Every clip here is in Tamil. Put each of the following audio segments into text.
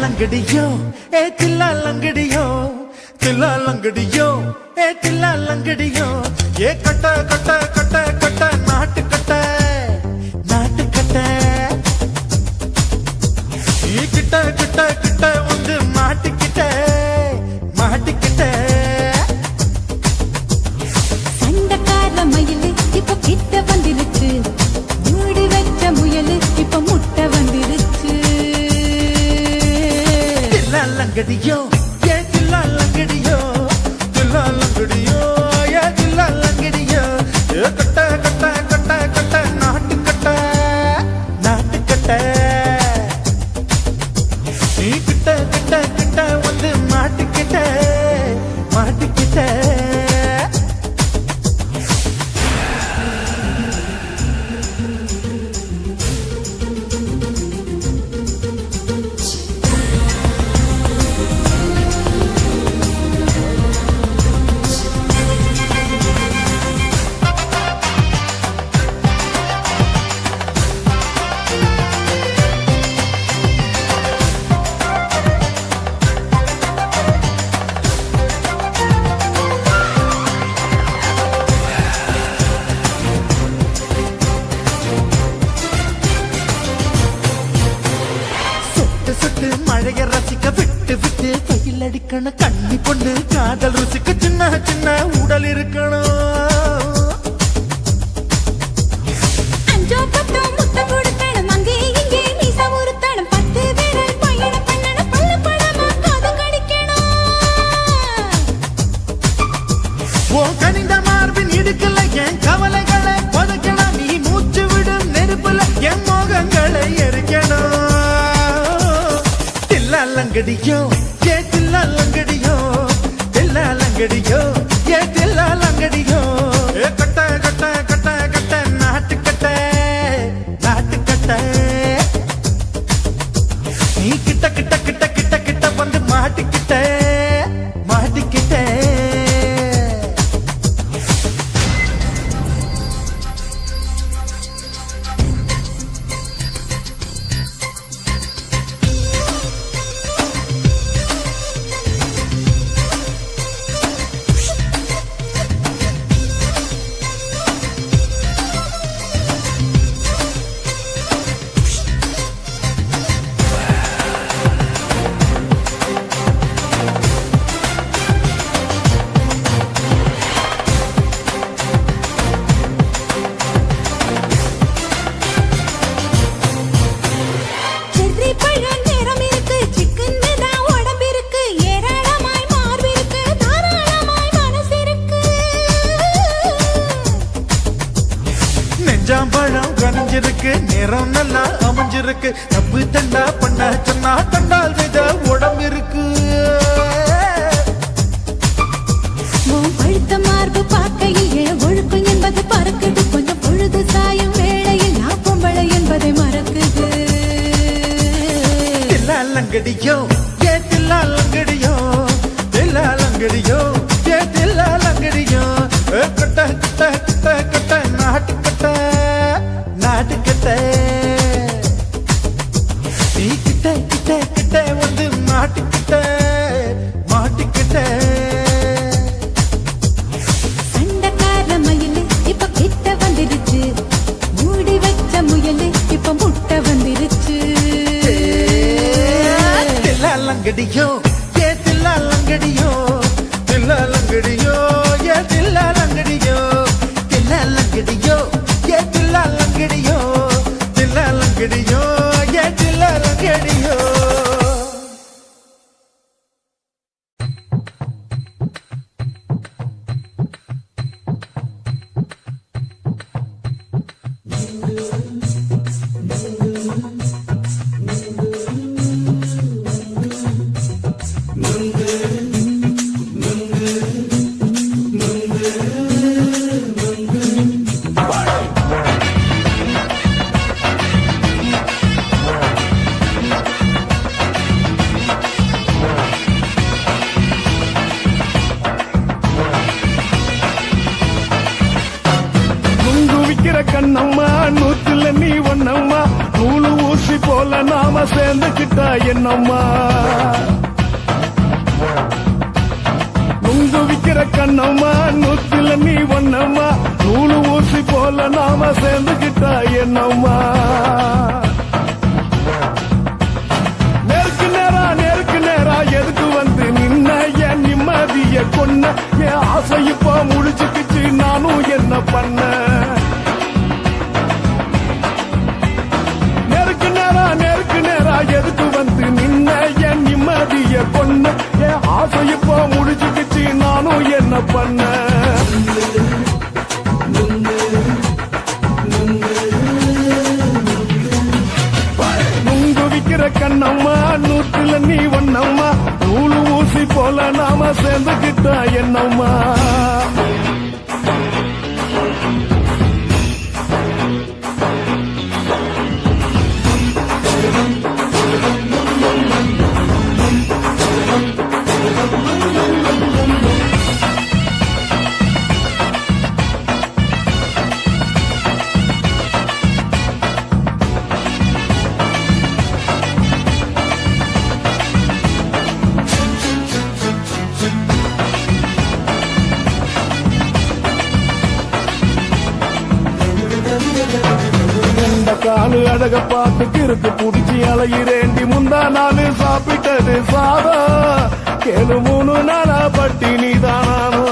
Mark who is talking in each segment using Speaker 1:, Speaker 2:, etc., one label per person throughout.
Speaker 1: लंगड़ियो ए तिल्ला लंगड़ियो तिल्ला लंगड़ियो ए तिल्ला लंगड़ियो ये कट कट कट कट नाट कट ये किट किट किट उंद माटिकिट माटिकिट
Speaker 2: சண்டக்கார மயிலு இப்ப கிட்ட வந்துருச்சு மூடி வச்ச முயலு இப்ப முட்டை வந்துருச்சு
Speaker 1: तिल्ला लंगड़ियो ये तिल्ला लंगड़ियो ये तिल्ला लंगड़ियो ये कट कट कट कट नाट कट நீ கிட்ட கிட்ட கிட்ட வந்து மாட்டிக்கிட்ட மாட்டிக்கிட்ட மழைய ரசிக்க விட்டு விட்டு பயில் அடிக்கணும் கண்ணி பொண்ணு காதல் ருசிக்க சின்ன சின்ன உடல் இருக்கணும்
Speaker 2: அஞ்சோ பத்தோ முத்தம் கொடுக்கணும் அங்கே இங்கே நீசா ஒருத்தணும் 10 பேரை பயணம் பண்ணணும் பல்ல படமா காது கடிக்கணும்
Speaker 1: ஓ கனிந்த மார்பின் இடுக்கல் லங்கடியோ ஏ தில்லா லங்கடியோ தில்லா லங்கடியோ ஏ தில்லா லங்கடியோ ஏ கட்ட கட்ட கட்ட கட்ட நாட்டு கட்ட நாட்டு கட்ட நீ கிட்ட கிட்ட கிட்ட கிட்ட கிட்ட வந்து மாட்டிக்கிட்ட மாட்டிக்கிட்ட
Speaker 2: செர்ரி பழம் நிறம் இருக்கு சிக்கன் தான் உடம்பு இருக்கு ஏராளமாய் மார்பு இருக்கு தாராளமாய் மனசு இருக்கு
Speaker 1: நெஞ்சாம்பழம் கனிஞ்சிருக்கு நிறம் நல்லா அமைஞ்சிருக்கு தப்பு தண்டா பண்ண சொன்னா தண்டால் வித உடம்பு இருக்கு
Speaker 2: உன் பழுத்த மார்பு பார்க்கையில் என் ஒழுக்கம் என்பது பறக்குது கொஞ்சம் பொழுது சாயும் வேளையில் நான் பொம்பளை என்பதை மறக்குது
Speaker 1: தில்லா லங்கடியோ ஏ தில்லா லங்கடியோ தில்லா லங்கடியோ ஏ தில்லா லங்கடியோ ஏ கட்ட கட்ட கட்ட கட்ட நாட்டு கட்ட நாட்டு கட்ட நீ கிட்ட கிட்ட கிட்ட வந்து மாட்டிக்கிட்ட மாட்டிக்கிட்ட
Speaker 2: சண்டைக்கார மயிலு இப்ப கிட்ட வந்துருச்சு மூடி வச்ச முயலு இப்ப முட்டை வந்துருச்சு
Speaker 1: தில்லா லங்கடியோ ஏ தில்லா லங்கடியோ தில்லா லங்கடியோ ஏ தில்லா லங்கடியோ தில்லா லங்கடியோ ஏ தில்லா லங்கடியோ தில்லா லங்கடியோ ஏ தில்லா லங்கடியோ
Speaker 3: நுங்கு விக்கிற கண்ணம்மா நூத்துல நீ ஒன்னம்மா நூலு ஊசி போல நாம சேர்ந்துக்கிட்டா என்னம்மா நுங்கு விக்கிற கண்ணம்மா நூத்துல நீ ஒன்னம்மா நூலு ஊசி போல நாம சேர்ந்துக்கிட்டா என்னம்மா நேருக்கு நேரா எதுக்கு வந்து நின்ன என் நிம்மதிய கொன்ன என் ஆசை இப்ப முடிச்சுக்கிச்சு நானும் என்ன பண்ண நேருக்கு நேரா எதுக்கு வந்து நின்ன என் நிம்மதிய கொன்ன என் ஆசை இப்ப முடிச்சுக்கிச்சு நானும் என்ன பண்ண நுங்கு விக்கிற கண்ணம்மா நூத்துல நீ ஒன்னம்மா நூலு ஊசி போல நாம சேர்ந்துக்கிட்டா என்னம்மா காலு அழக பார்த்து கிறுக்கு புடிச்சு அலையிறேண்டி முந்தா நாலு சாப்பிட்டது சாதம் கேளு 3 நாளா பட்டினி தானானோ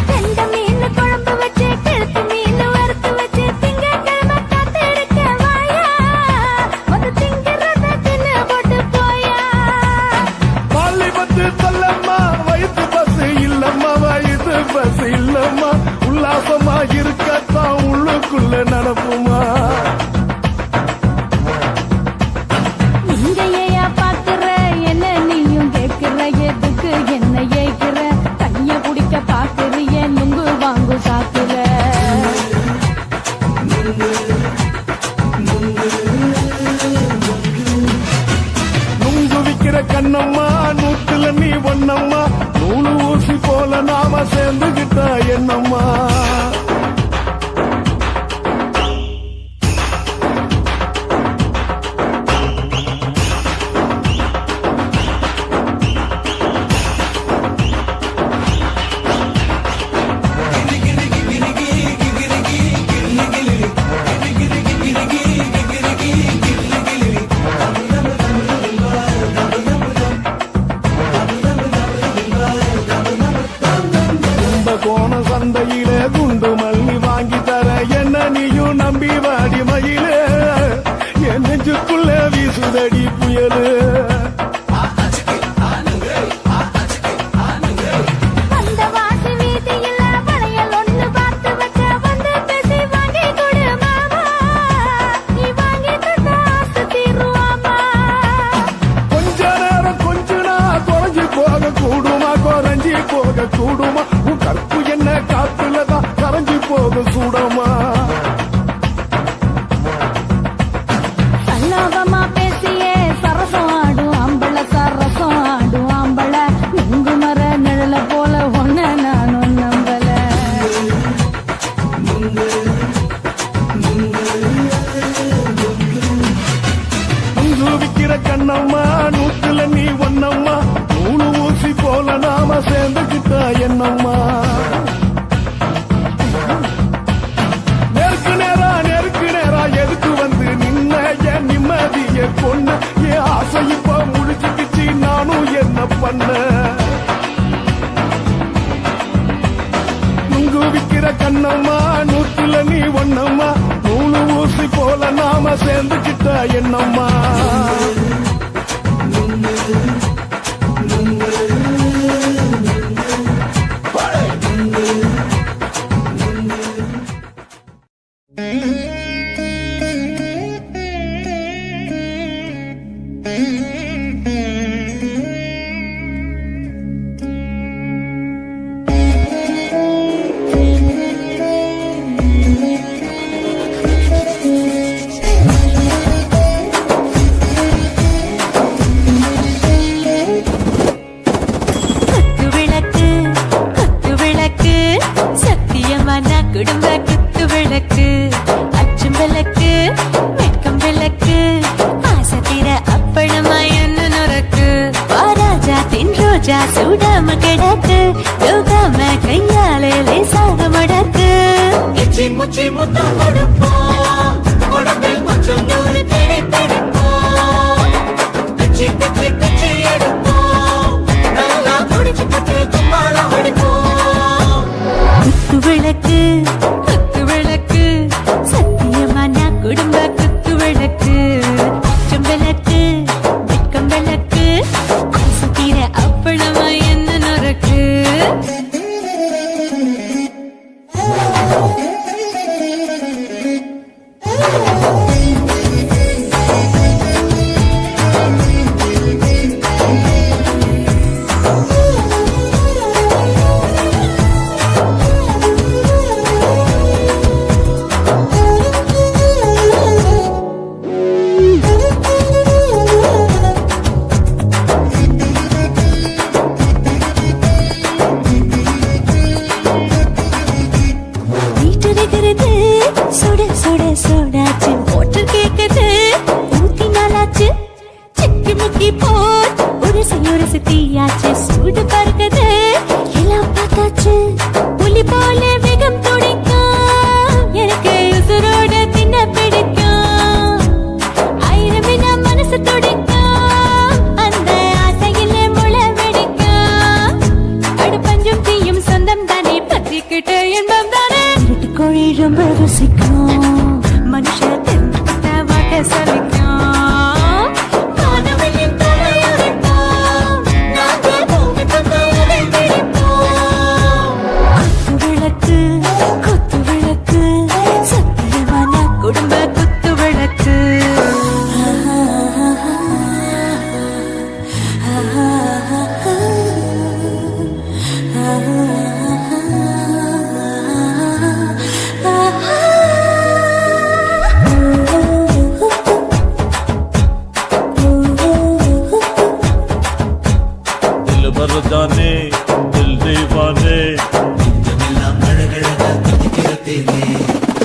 Speaker 2: கண்ட மீன் குழம்பு வச்சு கெளுத்து மீன் வறுத்து வச்சு திங்கட்கிழமை காத்தெடுக்க வாயா வந்து திங்கிறத தின்னு போட்டு போயா
Speaker 3: பள்ளி பத்து சொல்லம்மா வயிற்று பஸ் இல்லம்மா வயிற்று பஸ் இல்லம்மா உல்லாசமா இருக்கத்தான் உள்ளுக்குள்ள நடப்புமா விக்கிற கண்ணம்மா நூத்துல நீ ஒண்ணம்மா நூலு ஊசி போல நாம சேர்ந்துகிட்டா என்னம்மா கோண சந்தையில குண்டு மல்லி வாங்கி தர என்ன நீயும் நம்பி வாடி மயிலே என் நெஞ்சுக்குள்ள வீசுதடி புயலு
Speaker 2: அந்த வாசி வீதியில வளையல் ஒண்ணு பார்த்து வச்ச வந்து பேசி வாங்கி கொடு மாமா நீ வாங்கி தந்த ஆசை தீருவாமா
Speaker 3: கொஞ்ச நேரம் கொஞ்ச நாள் குறைஞ்சி போக கூடுமா குறைஞ்சி போக கூடுமா உன் கற்பு என்ன காத்துலதான் கரைஞ்சி போக சூடமா
Speaker 2: சல்லாபமா பேசியே சரசம் ஆடும் ஆம்பள சரசம் ஆடும் ஆம்பள நுங்கு மர நிழல போல ஒன்ன நானும் நம்பல
Speaker 3: நுங்கு விக்கிற கண்ணம்மா நூத்துல நீ ஒண்ணம்மா நூலு ஊசி போல நாம சேர்ந்துகிட்டா என்னம்மா நெருக்கு நேரா எதுக்கு வந்து நின்ன என் நிம்மதிய கொன்ன என் ஆசை இப்ப முடிச்சுக்கிச்சு நானும் என்ன பண்ண நுங்கு விக்கிற கண்ணம்மா நூத்துல நீ ஒண்ணம்மா நூலு ஊசி போல நாம சேர்ந்துகிட்டா என்னம்மா
Speaker 2: குத்து விளக்கு சத்தியமான குடும்ப குத்து விளக்கு அச்சும் விளக்கு வெட்கம் விளக்கு ஆசை தீர அப்பளமா என்ன நுறக்கு வாராஜா தின் ரோஜா சூடாம கிடக்கு யோகாம கையாலே லேசாக மடக்கு
Speaker 4: இச்சி முச்சி முத்தம் கொடுப்போம் உடம்பில் கொஞ்சம் நூறு திரைப்பெடுப்போம் பிச்சி பிச்சி பிச்சி எடுப்போம் நல்லா குடிச்சு பட்டு கும்பாலம் அடிப்போம்
Speaker 2: குத்து விளக்கு சத்தியமான குடும்ப குத்து விளக்கு அச்சும் விளக்கு வெட்கம் விளக்கு ஆசை தீர அப்பளமா என்ன நுறக்கு வீட்டடிக்கிறது சுட சுட சூடாச்சு மோட்டர் கேக்குது ஊத்தி நாளாச்சு சிக்கி முக்கி போர் உரசி தீயாச்சு சூடு பறக்குது எல்லாம் பார்த்தாச்சு புலி போல வேகம் துடிக்கும் எனக்கு உசுரோட தின்ன பிடிக்கும் ஆயிரம் வினா மனசு துடிக்கும் அந்த ஆசையிலே முளை வெடிக்கும் அடுப்பஞ்சும் தீயும் சொந்தம் தானே பத்திக்கிட்டு இன்பம் தானே கோழி ரொம்ப ருசிக்கும் மனுஷ தெரிஞ்சுக்கிட்ட வாட்ட சலிக்கும்
Speaker 4: வானவெளியின் தலையுரைப்போம் நாங்கள் பூமி தந்த
Speaker 5: प्यार जाने दिल दीवाने
Speaker 4: கொஞ்சமெல்லாம் அழகழகா தித்திக்கிற தேனே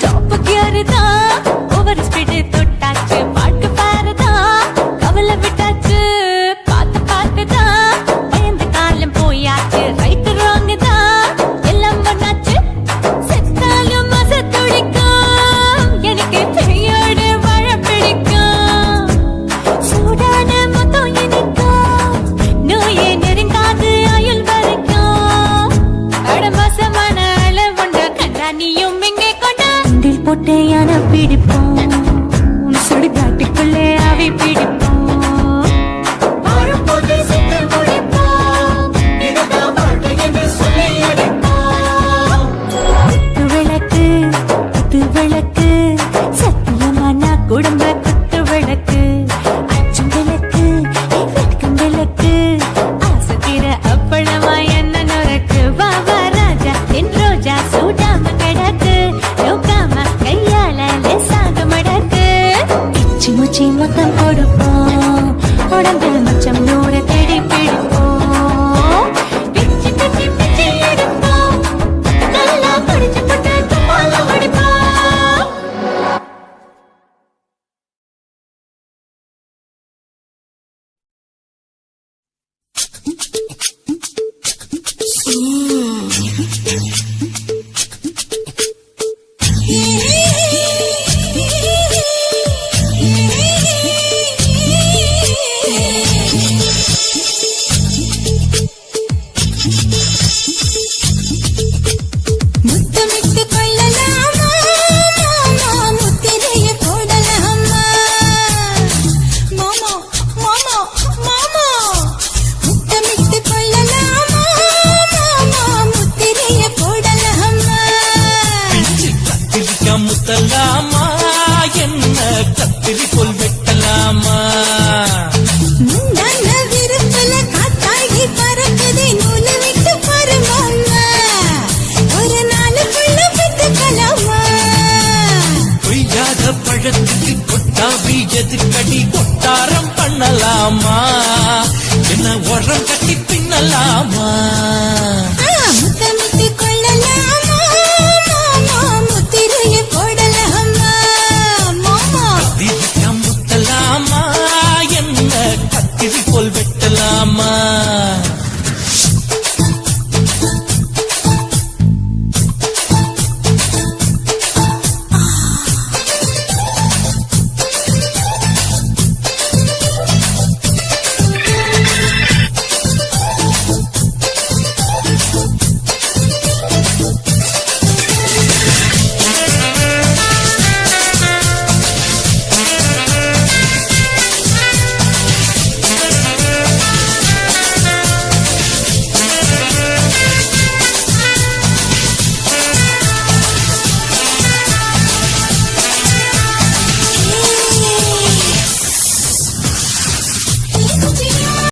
Speaker 2: டாப் கியர் தான் ஓவர் ஸ்பீடு தொட்டாச்சு பாட்டு பாருதான் கவலை விட்டாச்சு பார்த்து பார்த்து தான் பயந்து காலம் போயாச்சு ரைட் ராங் தான் எல்லாம் பண்ணாச்சு செத்தாலும் மச துடிக்கும் எனக்கு பெரியோடு வாழ பிடிக்கும் சூடான மொத்தம் இனிக்கும் நோயே நெருங்காது ஆயுள் வரைக்கும் அடமசமான அளவுண்ட கண்டா நீயும் இங்கே கொண்டா உண்டில் போட்டு யானை பிடிப்போம் சுடுகாட்டுக்குள்ளே அவை பிடிப்போம்
Speaker 4: வாழும்போது செத்து முடிப்போம் இதுதான் வாழ்க்கை என்று சொல்லி அடிப்போம்
Speaker 2: குத்து விளக்கு குத்து விளக்கு சத்தியமான குடும்ப குத்து விளக்கு அச்சும் விளக்கு வெட்கம் விளக்கு ஆசத்திர அப்பளமா என்ன நுறக்கு வாவா ராஜா என் ரோஜா சூடாம கிடக்கு நோக்காம கையால லேசாக மடக்கு இச்சி முச்சி மொத்தம் கொடுப்போம் உடம்பில் மச்சம் நூறு தேடி பிடிப்போம் பிச்சி பிச்சி பிச்சி எடுப்போம் நல்லா படிச்சு போட்டு துப்பால படிப்போம் முத்தமிட்டு கொள்ளலாமா மாமா முத்திரைய போடலாமா மாமா மாமா மாமா முத்தமிட்டு கொள்ளலாமா மாமா முத்திரைய போடலாமா
Speaker 5: கத்திரிக்கா முத்தலாமா என்ன கத்திரி கொல் வெட்டலாமா
Speaker 2: முந்தான விருப்பல காத்தாகி பறக்குதே நூலை விட்டு பருமாமா ஒரு நாளுக்குள்ள பெற்றுக்கலாமா
Speaker 5: கொய்யாத பழத்துக்கு கொட்டாவி எதுக்கடி கொட்டாரம் பண்ணலாமா என்ன உரம் கட்டி பின்னலாமா
Speaker 2: முத்தமிட்டு கொள்ளலாமா மாமா முத்திரைய போடலாமா மாமா
Speaker 5: கத்திரிக்கா முத்தலாமா என்ன கத்திரி கொல் வெட்ட